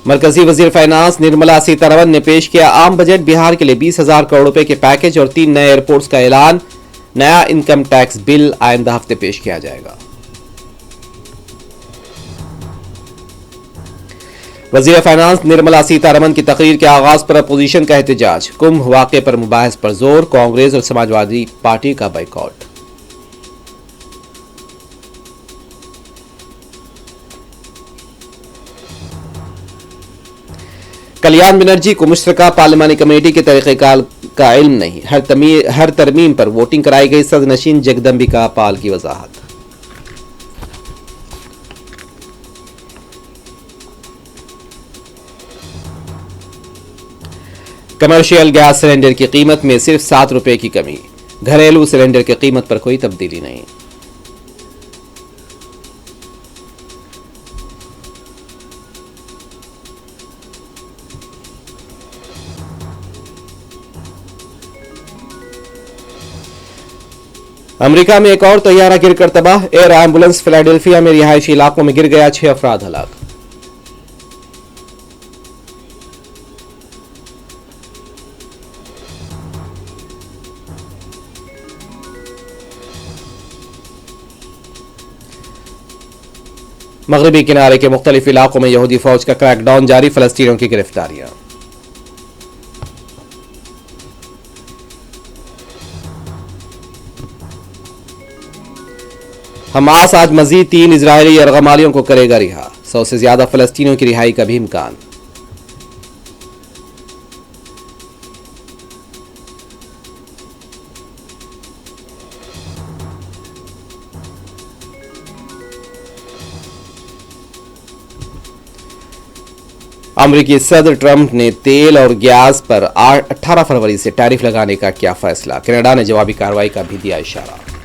मरकजी वजीर फाइनेंस निर्मला सीतारमण ने पेश किया आम बजट। बिहार के लिए 20,000 करोड़ रुपए के पैकेज और 3 नए एयरपोर्ट्स का ऐलान। नया इनकम टैक्स बिल आइंदा हफ्ते पेश किया जाएगा। वजीर फाइनेंस निर्मला सीतारमण की तकरीर के आगाज पर अपोजिशन का एहतजाज। कुंभ वाक़े पर मुबाहिस पर जोर। कांग्रेस और समाजवादी पार्टी का बाइकॉट। कल्याण बनर्जी को मुश्तरका पार्लिमानी कमेटी के तरीक़ेकार का इल्म नहीं। हर तरमीम पर वोटिंग कराई गई। सदनशीन जगदम्बिका पाल की वजाहत। कमर्शियल गैस सिलेंडर की कीमत में सिर्फ 7 रुपए की कमी। घरेलू सिलेंडर की कीमत पर कोई तब्दीली नहीं। अमेरिका में एक और तैयारा गिरकर तबाह। एयर एम्बुलेंस फिलाडेल्फिया में रिहायशी इलाकों में गिर गया। 6 अफराद हलाक। मगरबी किनारे के मुख्तलिफ इलाकों में यहूदी फौज का क्रैकडाउन जारी। फलस्तीनियों की गिरफ्तारियां। हमास आज मजीद 3 इजरायली यरगमालियों को करेगा रिहा। 100 से ज्यादा फलस्तीनियों की रिहाई का भी इम्कान। अमेरिकी सदर ट्रंप ने तेल और गैस पर 18 फरवरी से टैरिफ लगाने का किया फैसला। कनाडा ने जवाबी कार्रवाई का भी दिया इशारा।